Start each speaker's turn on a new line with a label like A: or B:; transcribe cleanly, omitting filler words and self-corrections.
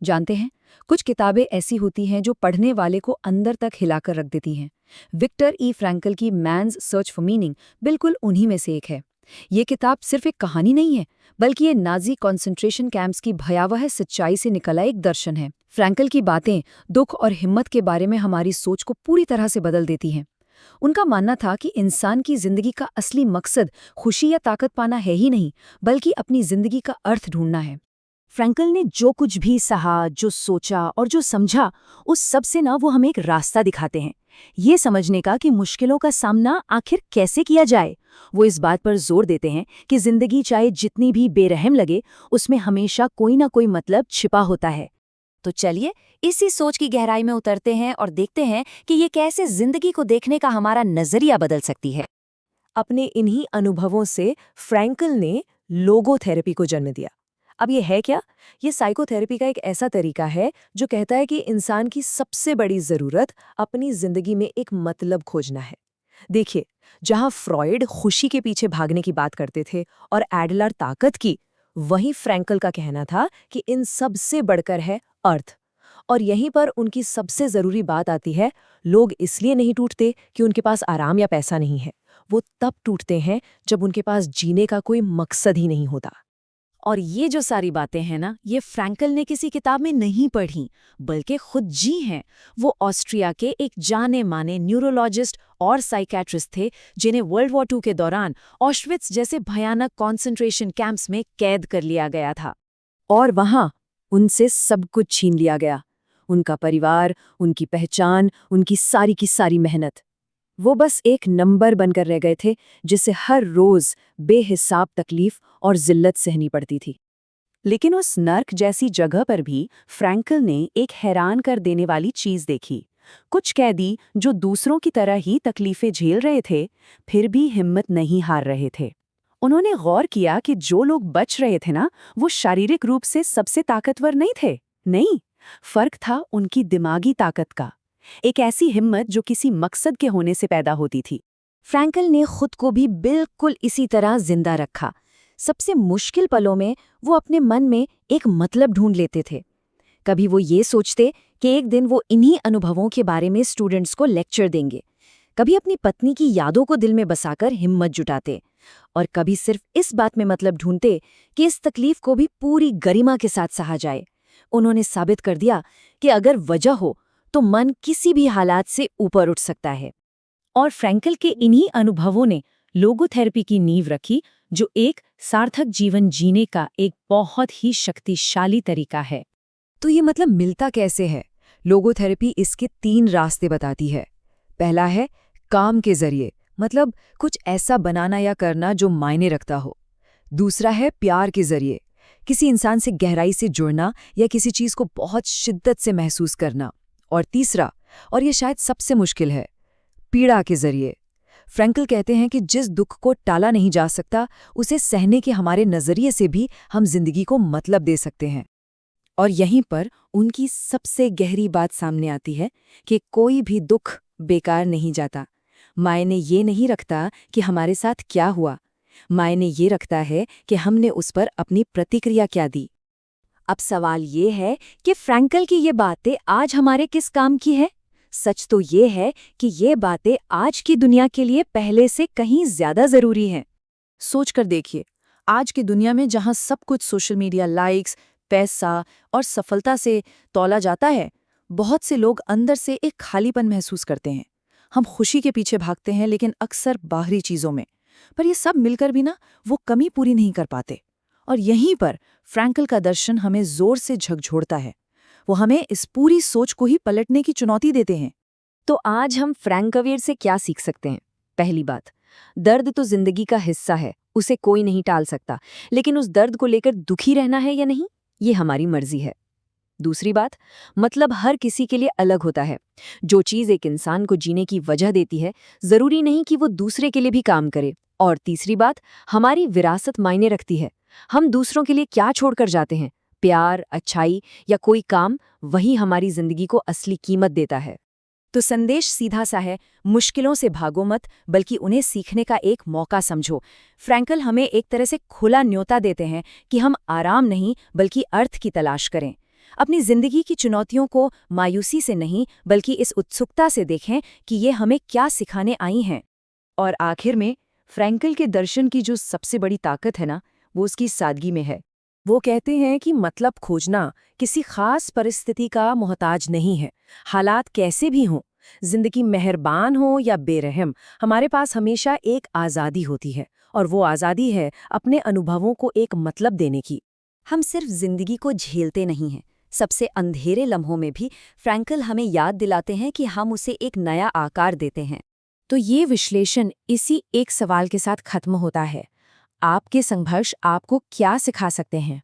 A: जानते हैं, कुछ किताबें ऐसी होती हैं जो पढ़ने वाले को अंदर तक हिलाकर रख देती हैं। विक्टर ई फ्रैंकल की मैन्स सर्च फॉर मीनिंग बिल्कुल उन्हीं में से एक है। ये किताब सिर्फ एक कहानी नहीं है, बल्कि ये नाजी कॉन्सेंट्रेशन कैंप्स की भयावह सच्चाई से निकला एक दर्शन है। फ्रैंकल की बातें दुख और हिम्मत के बारे में हमारी सोच को पूरी तरह से बदल देती हैं। उनका मानना था कि इंसान की जिंदगी का असली मकसद खुशी या ताकत पाना है ही नहीं, बल्कि अपनी जिंदगी का अर्थ ढूंढना है।
B: फ्रैंकल ने जो कुछ भी सहा, जो सोचा और जो समझा, उस सब से ना वो हमें एक रास्ता दिखाते हैं, ये समझने का कि मुश्किलों का सामना आखिर कैसे किया जाए। वो इस बात पर जोर देते हैं कि जिंदगी चाहे जितनी भी बेरहम लगे, उसमें हमेशा कोई ना कोई मतलब छिपा होता है।
C: तो चलिए इसी सोच की गहराई में उतरते हैं और देखते हैं कि ये कैसे जिंदगी को देखने का हमारा नजरिया बदल सकती है।
B: अपने इन्हीं अनुभवों से फ्रैंकल ने लोगोथेरेपी को जन्म दिया। अब ये है क्या? ये साइकोथेरेपी का एक ऐसा तरीका है जो कहता है कि इंसान की सबसे बड़ी जरूरत अपनी जिंदगी में एक मतलब खोजना है। देखिए, जहां फ्रॉयड खुशी के पीछे भागने की बात करते थे और एडलर ताकत की, वहीं फ्रैंकल का कहना था कि इन सब से बढ़कर है अर्थ। और यहीं पर उनकी सबसे जरूरी बात आती है, लोग इसलिए नहीं टूटते कि उनके पास आराम या पैसा नहीं है, वो तब टूटते हैं जब उनके पास जीने का कोई मकसद ही नहीं होता।
C: और ये जो सारी बातें हैं ना, ये फ्रैंकल ने किसी किताब में नहीं पढ़ी, बल्कि खुद जी हैं। वो ऑस्ट्रिया के एक जाने माने न्यूरोलॉजिस्ट और साइकेट्रिस्ट थे, जिन्हें वर्ल्ड वॉर 2 के दौरान ऑश्विट्स जैसे भयानक कॉन्सेंट्रेशन कैंप्स में कैद कर लिया गया था।
B: और वहां उनसे सब कुछ छीन लिया गया, उनका परिवार, उनकी पहचान, उनकी सारी की सारी मेहनत। वो बस एक नंबर बनकर रह गए थे, जिसे हर रोज बेहिसाब तकलीफ और जिल्लत सहनी पड़ती थी। लेकिन उस नर्क जैसी जगह पर भी फ्रैंकल ने एक हैरान कर देने वाली चीज देखी। कुछ कैदी जो दूसरों की तरह ही तकलीफें झेल रहे थे, फिर भी हिम्मत नहीं हार रहे थे। उन्होंने गौर किया कि जो लोग बच रहे थे ना, वो शारीरिक रूप से सबसे ताकतवर नहीं थे। नहीं, फर्क था उनकी दिमागी ताकत का, एक ऐसी हिम्मत जो किसी मकसद के होने से पैदा होती थी।
C: फ्रैंकल ने खुद को भी बिल्कुल इसी तरह जिंदा रखा। सबसे मुश्किल पलों में वो अपने मन में एक मतलब ढूंढ लेते थे। कभी वो ये सोचते कि एक दिन वो इन्हीं अनुभवों के बारे में स्टूडेंट्स को लेक्चर देंगे, कभी अपनी पत्नी की यादों को दिल में बसाकर हिम्मत जुटाते, और कभी सिर्फ इस बात में मतलब ढूंढते कि इस तकलीफ को भी पूरी गरिमा के साथ सहा जाए। उन्होंने साबित कर दिया कि अगर वजह हो तो मन किसी भी हालात से ऊपर उठ सकता है।
B: और फ्रैंकल के इन्हीं अनुभवों ने लोगोथेरेपी की नींव रखी, जो एक सार्थक जीवन जीने का एक बहुत ही शक्तिशाली तरीका है।
A: तो ये मतलब मिलता कैसे है? लोगोथेरेपी इसके 3 रास्ते बताती है। पहला है काम के जरिए, मतलब कुछ ऐसा बनाना या करना जो मायने रखता हो। दूसरा है प्यार के जरिए, किसी इंसान से गहराई से जुड़ना या किसी चीज को बहुत शिद्दत से महसूस करना। और तीसरा, और ये शायद सबसे मुश्किल है, पीड़ा के जरिए। फ्रैंकल कहते हैं कि जिस दुख को टाला नहीं जा सकता, उसे सहने के हमारे नजरिए से भी हम जिंदगी को मतलब दे सकते हैं।
B: और यहीं पर उनकी सबसे गहरी बात सामने आती है कि कोई भी दुख बेकार नहीं जाता। मायने ये नहीं रखता कि हमारे साथ क्या हुआ, मायने ये रखता है कि हमने उस पर अपनी प्रतिक्रिया क्या दी। अब सवाल ये है कि फ्रैंकल की ये बातें आज हमारे किस काम की है? सच तो ये है कि ये बातें आज की दुनिया के लिए पहले से कहीं ज्यादा जरूरी हैं।
A: सोच कर देखिए, आज की दुनिया में जहां सब कुछ सोशल मीडिया, लाइक्स, पैसा और सफलता से तौला जाता है, बहुत से लोग अंदर से एक खालीपन महसूस करते हैं। हम खुशी के पीछे भागते हैं, लेकिन अक्सर बाहरी चीजों में, पर ये सब मिलकर भी ना वो कमी पूरी नहीं कर पाते। और यहीं पर फ्रैंकल का दर्शन हमें जोर से झकझोरता है। वो हमें इस पूरी सोच को ही पलटने की चुनौती देते हैं।
C: तो आज हम फ्रैंकवीर से क्या सीख सकते हैं? पहली बात, दर्द तो जिंदगी का हिस्सा है, उसे कोई नहीं टाल सकता, लेकिन उस दर्द को लेकर दुखी रहना है या नहीं, ये हमारी मर्जी है। दूसरी बात, मतलब हर किसी के लिए अलग होता है। जो चीज़ एक इंसान को जीने की वजह देती है, जरूरी नहीं कि वो दूसरे के लिए भी काम करे। और तीसरी बात, हमारी विरासत मायने रखती है। हम दूसरों के लिए क्या छोड़कर जाते हैं, प्यार, अच्छाई या कोई काम, वही हमारी जिंदगी को असली कीमत देता है।
B: तो संदेश सीधा सा है, मुश्किलों से भागो मत, बल्कि उन्हें सीखने का एक मौका समझो। फ्रैंकल हमें एक तरह से खुला न्योता देते हैं कि हम आराम नहीं, बल्कि अर्थ की तलाश करें। अपनी जिंदगी की चुनौतियों को मायूसी से नहीं बल्कि इस उत्सुकता से देखें कि ये हमें क्या सिखाने आई हैं।
A: और आखिर में फ्रैंकल के दर्शन की जो सबसे बड़ी ताकत है ना, वो उसकी सादगी में है।
B: वो कहते हैं कि मतलब खोजना किसी खास परिस्थिति का मोहताज नहीं है। हालात कैसे भी हों, जिंदगी मेहरबान हो या बेरहम, हमारे पास हमेशा एक आज़ादी होती है, और वो आज़ादी है अपने अनुभवों को एक मतलब देने की।
C: हम सिर्फ जिंदगी को झेलते नहीं हैं, सबसे अंधेरे लम्हों में भी फ्रैंकल हमें याद दिलाते हैं कि हम उसे एक नया आकार देते हैं।
B: तो ये विश्लेषण इसी एक सवाल के साथ खत्म होता है, आपके संघर्ष आपको क्या सिखा सकते हैं?